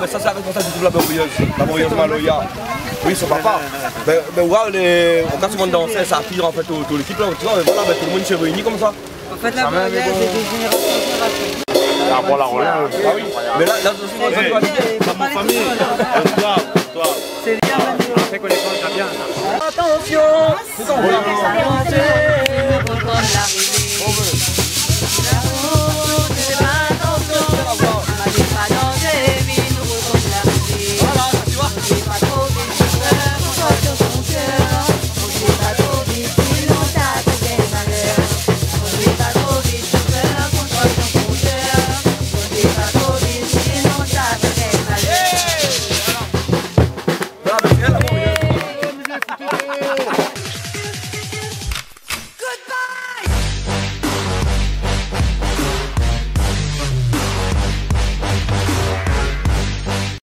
ben ça c'est la responsabilité de la laborieuse Maloya. Oui, son papa. Mais ouais, on casse monde danser, ça attire en fait toute l'équipe là, tu vois, mais voilà, tout le monde s'est réuni comme ça. En fait, la Maloya, c'est des générations en génération. Ah bon, la relève. Ah oui, mais là, aussi, moi, je dois dire. Ma famille, toi. C'est bien, on fait connaissance, ça bien. Attention, C'est ça, on comme